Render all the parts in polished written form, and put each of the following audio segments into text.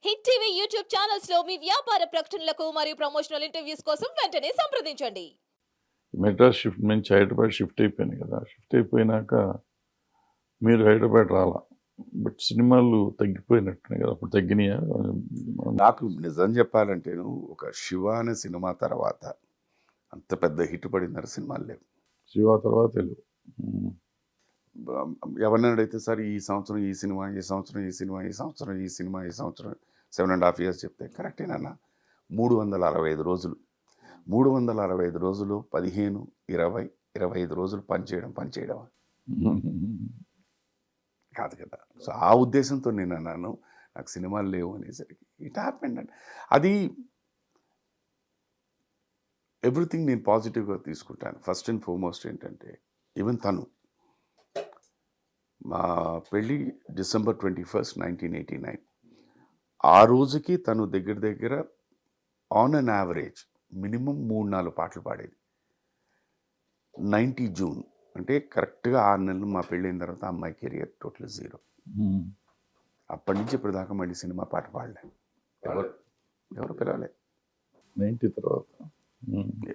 Hit TV YouTube channels లో మీ వ్యాపార ప్రకటనలకు మరియు ప్రమోషనల్ ఇంటర్వ్యూస్ కోసం వెంటనే సంప్రదించండి. మెడ్రాస్ షిఫ్ట్ నుంచి హైదరాబాద్ షిఫ్ట్ అయిపోయాను కదా! షిఫ్ట్ అయిపోయినాక మీరు హైదరాబాద్ రాలా. బట్ సినిమాలు తగ్గిపోయినట్టున్నాయి కదా! అప్పుడు తగ్గినాయా? నాకు నిజం చెప్పాలంటేను ఒక 'శివ' అనే సినిమా తర్వాత అంత పెద్ద హిట్ పడిన సినిమాలు లేవు. 'శివ' తర్వాత లేవు. హ్మ్. ఎవరినైనా అడిగితే సార్ ఈ సంవత్సరం ఈ సినిమా, ఈ సంవత్సరం ఈ సినిమా, ఈ సంవత్సరం ఈ సినిమా, ఈ సంవత్సరం 7½ ఇయర్స్ చెప్తే కరెక్టేనన్నా. 365 రోజులు. 365 రోజులు 15, 20, 25 రోజులు పనిచేయడం కాదు కదా. సో ఆ ఉద్దేశంతో నేను అన్నాను నాకు సినిమాలు లేవు అనేసరికి ఇట్ హ్యాపెండ్ అండి. అది ఎవ్రీథింగ్ నేను పాజిటివ్గా తీసుకుంటాను. ఫస్ట్ అండ్ ఫార్మోస్ట్ ఏంటంటే ఈవెన్ తను మా పెళ్ళి December 21st, 1989. ఆ రోజుకి తను దగ్గర ఆన్ అన్ యావరేజ్ మినిమం 3-4 పాటలు పాడేది. 90 జూన్ అంటే కరెక్ట్గా 6 నెలలు మా పెళ్ళైన తర్వాత అమ్మాయి కెరియర్ టోటల్ జీరో. అప్పటి నుంచి ఇప్పటిదాకా మళ్ళీ సినిమా పాట పాడలేదు. ఎవరు పిలవలేదు. 90 తర్వాత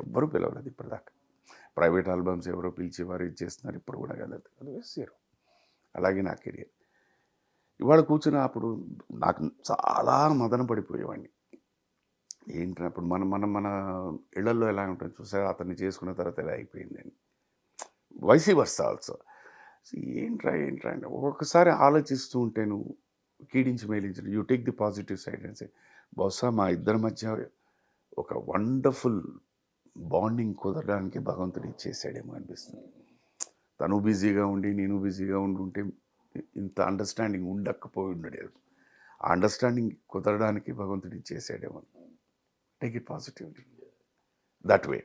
ఎవరు పిలవలేదు ఇప్పటిదాకా. ప్రైవేట్ ఆల్బమ్స్ ఎవరో పిలిచేవారు ఇది చేస్తున్నారు. ఇప్పుడు కూడా కలదు జీరో. అలాగే నా కెరియర్. ఇవాళ కూర్చున్న అప్పుడు నాకు చాలా మదన పడిపోయేవాడిని. ఏంటి అప్పుడు మన ఇళ్లలో ఎలా ఉంటుంది చూసారా, అతన్ని చేసుకున్న తర్వాత ఎలా అయిపోయిందని. వైసీ వర్స ఆల్సో. ఏంట్రా అంటే ఒక్కొక్కసారి ఆలోచిస్తూ ఉంటే నువ్వు కీడించి మేలించిన you take the positive side అని. బహుశా మా ఇద్దరి మధ్య ఒక వండర్ఫుల్ బాండింగ్ కుదరడానికి భగవంతుడు ఇచ్చేసాడేమో అనిపిస్తుంది. తను బిజీగా ఉండి నేను బిజీగా ఉంటే ఇంత అండర్స్టాండింగ్ ఉండకపోయి ఉండలేదు. ఆ అండర్స్టాండింగ్ కుదరడానికి భగవంతుడు ఇచ్చేసాడేమో. Take it positively that way.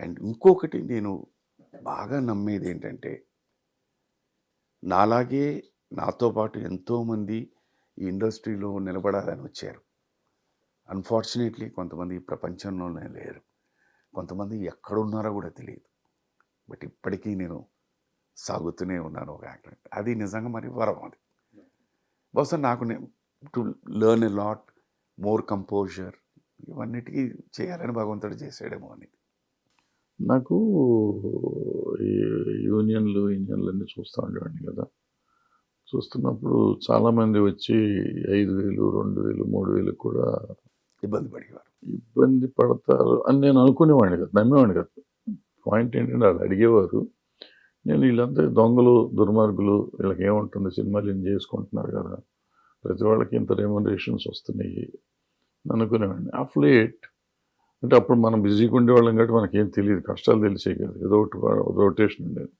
And ఇంకొకటి నేను బాగా నమ్మేది ఏంటంటే నాలాగే నాతో పాటు ఎంతోమంది ఈ ఇండస్ట్రీలో నిలబడాలని వచ్చారు. అన్ఫార్చునేట్లీ కొంతమంది ఈ ప్రపంచంలోనే లేరు. కొంతమంది ఎక్కడున్నారో కూడా తెలియదు. బట్ ఇప్పటికీ నేను సాగుతూనే ఉన్నాను ఒక యాక్టర్. అది నిజంగా మరి వరం. అది బహుశా నాకు to learn a lot more composer ఇవన్నిటికీ చేయాలని భగవంతుడు చేసాడేమో అని. నాకు ఈ యూనియన్లు అన్నీ చూస్తూ ఉండేవాడిని కదా. చూస్తున్నప్పుడు చాలామంది వచ్చి 5,000, 2,000, 3,000 కూడా ఇబ్బంది పడతారు అని నేను అనుకునేవాడిని కదా, నమ్మేవాడిని కదా. పాయింట్ ఏంటంటే వాళ్ళు అడిగేవారు. నేను వీళ్ళంతా దొంగలు, దుర్మార్గులు, వీళ్ళకి ఏముంటుంది, సినిమాలు ఏం చేసుకుంటున్నారు కదా, ప్రతి వాళ్ళకి ఇంత రెమ్యునరేషన్స్ వస్తున్నాయి అనుకునేవాడిని. ఆఫ్ లేట్ అంటే అప్పుడు మనం బిజీగా ఉండేవాళ్ళం కాబట్టి మనకేం తెలియదు, కష్టాలు తెలిసే కదా, ఏదో ఒకటి రొటేషన్ ఉండేది.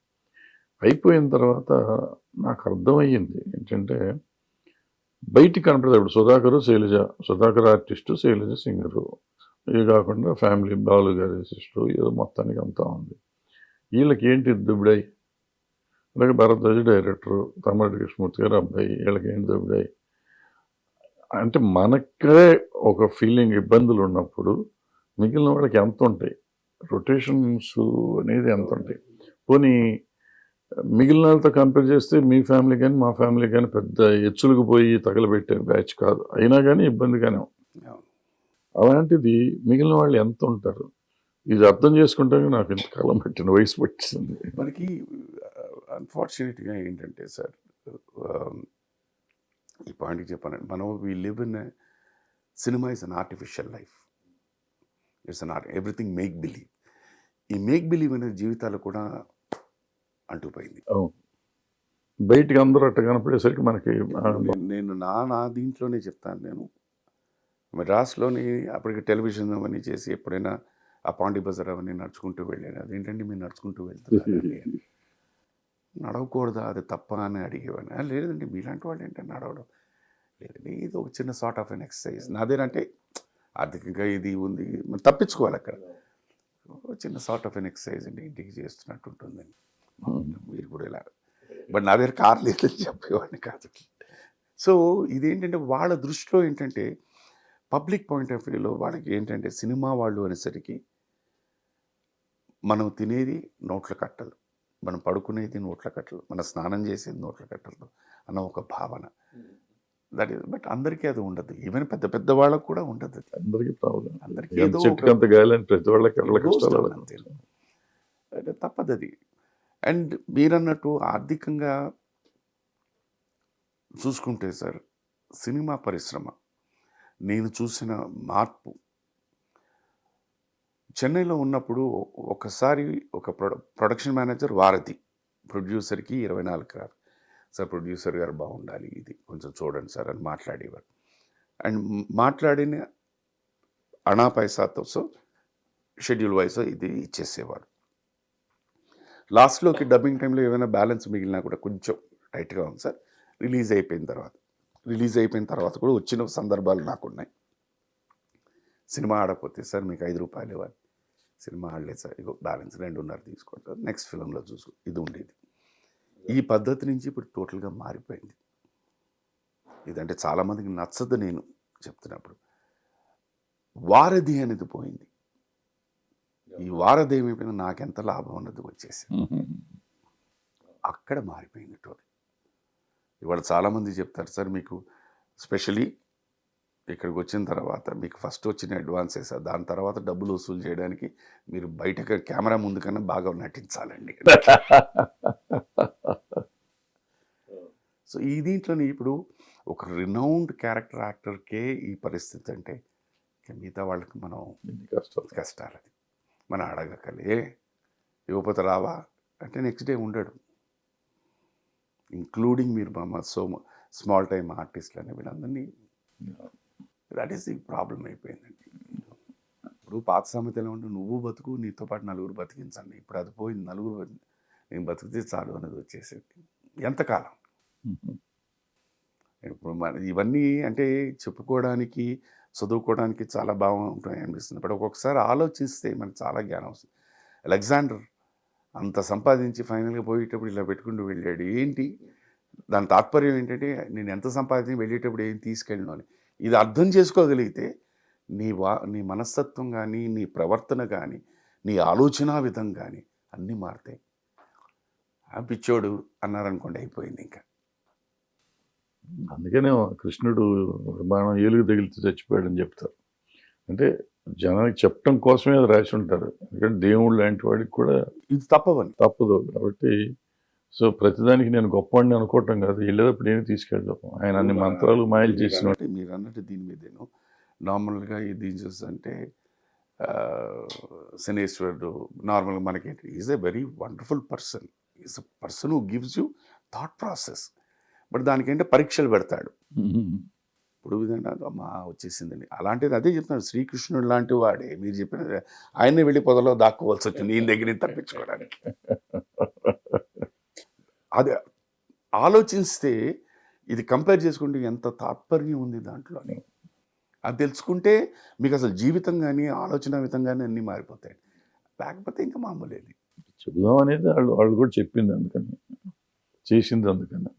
అయిపోయిన తర్వాత నాకు అర్థమయ్యింది ఏంటంటే బయటికి కనపడదు. ఇప్పుడు సుధాకర్ ఆర్టిస్టు, శైలజ సింగరు, ఇవి కాకుండా ఫ్యామిలీ బాలు గారి సిస్టరు, ఏదో మొత్తానికి అంతా ఉంది. వీళ్ళకి ఏంటి దుబ్బిడాయి, అలాగే భరద్వాజ డైరెక్టరు, తమ్మరెడ్డి కృష్ణమూర్తి గారు అబ్బాయి, వీళ్ళకి ఏంటి దుబ్బిడాయి అంటే మనకే ఒక ఫీలింగ్. ఇబ్బందులు ఉన్నప్పుడు మిగిలిన వాళ్ళకి ఎంత ఉంటాయి రొటేషన్స్ అనేది, ఎంత ఉంటాయి. పోనీ మిగిలిన వాళ్ళతో కంపేర్ చేస్తే మీ ఫ్యామిలీ కానీ మా ఫ్యామిలీ కానీ పెద్ద ఎచ్చులకు పోయి తగలబెట్టే బ్యాచ్ కాదు, అయినా కానీ ఇబ్బందిగానే. అలాంటిది మిగిలిన వాళ్ళు ఎంత ఉంటారు, ఇది అర్థం చేసుకుంటే నాకు ఇంతకాలం పట్టిన వయసు పట్టింది. మనకి అన్ఫార్చునేట్గా ఏంటంటే సార్, ఈ పాయింట్కి చెప్పానండి, మనం we live in cinema is an artificial life. It's an everything make believe. ఈ మేక్ బిలీవ్ అనే జీవితాలు కూడా అంటుపోయింది. బయటికి అందరూ అట్ట కనపడేసరికి మనకి నేను నా దీంట్లోనే చెప్తాను. నేను మెడ్రాస్లోని అప్పటికి టెలివిజన్ అవన్నీ చేసి ఎప్పుడైనా ఆ పాండి బజార్ అవన్నీ నడుచుకుంటూ వెళ్ళాను. అదేంటండి మీరు నడుచుకుంటూ వెళ్తున్నారు, నడవకూడదా, అది తప్ప అని అడిగేవాడిని. లేదండి మీలాంటి వాళ్ళు ఏంటంటే నడవడం లేదండి, ఇది ఒక చిన్న సార్ట్ ఆఫ్ అన్ ఎక్సర్సైజ్. నాదేనంటే ఆర్థికంగా ఇది ఉంది, మనం తప్పించుకోవాలి అక్కడ. చిన్న సార్ట్ ఆఫ్ అన్ ఎక్సర్సైజ్ అండి, ఇంటికి చేస్తున్నట్టు ఉంటుందండి, మీరు కూడా ఇలా. బట్ నా దగ్గర కార్ లేదని చెప్పేవాడిని కాదు. సో ఇదేంటంటే వాళ్ళ దృష్టిలో ఏంటంటే పబ్లిక్ పాయింట్ ఆఫ్ వ్యూలో వాళ్ళకి ఏంటంటే సినిమా వాళ్ళు అనేసరికి మనం తినేది నోట్ల కట్టలు, మనం పడుకునేది నోట్ల కట్టలు, మన స్నానం చేసేది నోట్ల కట్టలు అన్న ఒక భావన. దట్ ఈస్, బట్ అందరికీ అది ఉండదు. ఈవెన్ పెద్ద పెద్ద వాళ్ళకు కూడా ఉండదు. అందరికీ ప్రాబ్లం. అందరికీ ఎంత ఏదో చెట్టుకి అంత గాయాలని ప్రతి వాళ్ళకి ఎవరి Ghost కష్టాలు town అంతే. అంటే తప్పదది. అండ్ మీరన్నట్టు ఆర్థికంగా చూసుకుంటే సార్, సినిమా పరిశ్రమ నేను చూసిన మార్పు, చెన్నైలో ఉన్నప్పుడు ఒకసారి ఒక ప్రొడక్షన్ మేనేజర్ వారధి ప్రొడ్యూసర్కి 24 కాదు సార్, ప్రొడ్యూసర్ గారు బాగుండాలి, ఇది కొంచెం చూడండి సార్ అని మాట్లాడేవారు. అండ్ మాట్లాడిన అణా పైసాతో షెడ్యూల్ వైజ్ ఇది ఇచ్చేసేవాడు. లాస్ట్లోకి డబ్బింగ్ టైంలో ఏమైనా బ్యాలెన్స్ మిగిలినా కూడా కొంచెం టైట్గా ఉంది సార్. రిలీజ్ అయిపోయిన తర్వాత కూడా వచ్చిన సందర్భాలు నాకున్నాయి. సినిమా ఆడకపోతే సార్ మీకు 5 రూపాయలు ఇవ్వాలి, సినిమా ఆడలేదు సార్, ఇగో బ్యాలెన్స్ 2.5 తీసుకోండి సార్, నెక్స్ట్ ఫిలంలో చూసుకో, ఇది ఉండేది. ఈ పద్ధతి నుంచి ఇప్పుడు టోటల్గా మారిపోయింది. ఇదంటే చాలామందికి నచ్చదు నేను చెప్తున్నప్పుడు. వారధి అనేది పోయింది. ఈ వారధి ఏమైపోయింది, నాకెంత లాభం అన్నది వచ్చేసి అక్కడ మారిపోయింది టోటల్. ఇవాళ చాలామంది చెప్తారు సార్, మీకు స్పెషలీ ఇక్కడికి వచ్చిన తర్వాత మీకు ఫస్ట్ వచ్చిన అడ్వాన్స్ సార్, దాని తర్వాత డబ్బులు వసూలు చేయడానికి మీరు బయటకు కెమెరా ముందు కన్నా బాగా నటించాలండి. సో ఈ దీంట్లోని ఇప్పుడు ఒక రినౌండ్ క్యారెక్టర్ యాక్టర్కే ఈ పరిస్థితి అంటే మిగతా వాళ్ళకి మనం కష్టాలు. అది మనం అడగకలే, ఇవ్వకపోతే రావా అంటే నెక్స్ట్ డే ఉండడు. ఇంక్లూడింగ్ మీరు మా స్మాల్ టైమ్ ఆర్టిస్టులు అనే వీళ్ళందరినీ, దట్ ఈస్ ది ప్రాబ్లం అయిపోయిందండి. ఇప్పుడు పాత సామెతలో ఉంటే నువ్వు బతుకు, నీతో పాటు 4 బతికించండి. ఇప్పుడు అది పోయింది, 4 నేను బతికితే చాలు అనేది వచ్చేసేది. ఎంతకాలం ఇప్పుడు ఇవన్నీ అంటే చెప్పుకోవడానికి చదువుకోవడానికి చాలా బాగుంటాయి అనిపిస్తుంది. బట్ ఒక్కొక్కసారి ఆలోచిస్తే మనకు చాలా జ్ఞానం వస్తుంది. అలెగ్జాండర్ అంత సంపాదించి ఫైనల్గా పోయేటప్పుడు ఇలా పెట్టుకుంటూ వెళ్ళాడు. ఏంటి దాని తాత్పర్యం ఏంటంటే, నేను ఎంత సంపాదించి వెళ్ళేటప్పుడు ఏం తీసుకెళ్ళను అని. ఇది అర్థం చేసుకోగలిగితే నీ మనస్తత్వం కానీ, నీ ప్రవర్తన కానీ, నీ ఆలోచన విధం కానీ అన్నీ మారుతాయి. పిచ్చోడు అన్నారనుకోండి, అయిపోయింది ఇంకా. అందుకనే కృష్ణుడు బాణం ఏలుగు తగిలితే చచ్చిపోయాడని చెప్తారు. అంటే జనానికి చెప్పడం కోసమే అది రాసి ఉంటారు. ఎందుకంటే దేవుడు లాంటి వాడికి కూడా ఇది తప్పదు. కాబట్టి సో ప్రతిదానికి నేను గొప్పవాడిని అనుకోవటం కాదు, వెళ్ళేటప్పుడు ఏమి తీసుకెళ్ళాం. ఆయన అన్ని మంత్రాలు మాయలు చేసిన. మీరు అన్నట్టు దీని మీదేను నార్మల్గా ఇది చూస్తుంటే శనేశ్వరుడు నార్మల్గా మనకి is a very wonderful person. Is a person who gives you thought process. But దానికంటే పరీక్షలు పెడతాడు. ఇప్పుడు ఇదంటే అమ్మా వచ్చేసిందండి, అలాంటిది అదే చెప్తున్నాడు. శ్రీకృష్ణుడు లాంటి వాడే మీరు చెప్పిన ఆయనే వెళ్ళి పొదలో దాక్కోవాల్సి వచ్చింది ఈయన దగ్గర నుంచి తప్పించుకోవడానికి. అది ఆలోచిస్తే ఇది కంపేర్ చేసుకుంటే ఎంత తాత్పర్యం ఉంది దాంట్లోని, అది తెలుసుకుంటే మీకు అసలు జీవితం కానీ ఆలోచన విధం కానీ అన్నీ మారిపోతాయి. లేకపోతే ఇంకా మామూలేదు. చెబుదాం అనేది వాళ్ళు కూడా చెప్పింది, అందుకని చేసింది. అందుకని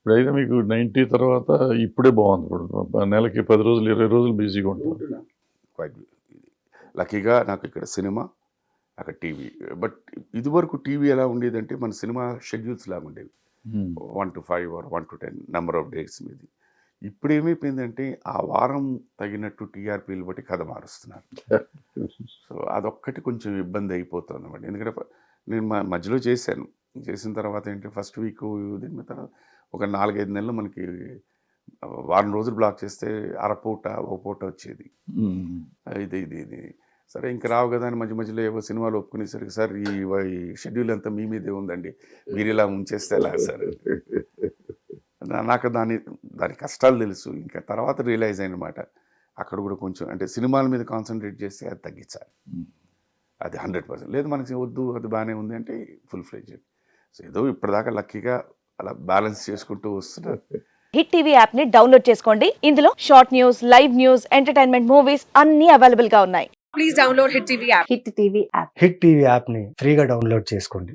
ఇప్పుడైతే మీకు 90 తర్వాత ఇప్పుడే బాగుంది. ఇప్పుడు నెలకి 10 రోజులు 20 రోజులు బిజీగా ఉంటాం. లక్కీగా నాకు ఇక్కడ సినిమా, అక్కడ టీవీ. బట్ ఇదివరకు టీవీ ఎలా ఉండేదంటే మన సినిమా షెడ్యూల్స్ లాగా ఉండేవి. 1 to 5 or 1 to 10 number of dates మీద. ఇప్పుడు ఏమైపోయిందంటే ఆ వారం తగినట్టు టీఆర్పీలు బట్టి కథ మారుస్తున్నారు. సో అదొక్కటి కొంచెం ఇబ్బంది అయిపోతుంది అన్నమాట. ఎందుకంటే నేను మధ్యలో చేసిన తర్వాత ఏంటి, ఫస్ట్ వీక్ దీని మీద తర్వాత ఒక 4-5 నెలలు మనకి వారం రోజులు బ్లాక్ చేస్తే అరపూట ఒక పూట వచ్చేది. ఇది సరే ఇంక రావు కదా అని మధ్యలో ఏవో సినిమాలు ఒప్పుకునేసరికి, సార్ ఈ షెడ్యూల్ అంతా మీ మీదే ఉందండి, మీరు ఇలా ఉంచేస్తే ఎలా సార్. నాకు దాని కష్టాలు తెలుసు. ఇంకా తర్వాత రియలైజ్ అయినమాట, అక్కడ కూడా కొంచెం అంటే సినిమాల మీద కాన్సన్ట్రేట్ చేస్తే అది తగ్గించాలి. అది 100%. లేదు మనకి వద్దు అది బాగానే ఉంది అంటే ఫుల్ ఫ్లెడ్జ్. సో ఏదో ఇప్పటిదాకా లక్కీగా అలా బ్యాలెన్స్ చేసుకుంటూ వస్తున్నారు. హిట్ టీవీ యాప్ ని డౌన్లోడ్ చేసుకోండి. ఇందులో short news, live news, entertainment movies అన్ని అవైలబుల్ గా ఉన్నాయి. Please download Hit TV app. Hit TV app. Hit TV యాప్ని ఫ్రీగా డౌన్లోడ్ చేసుకోండి.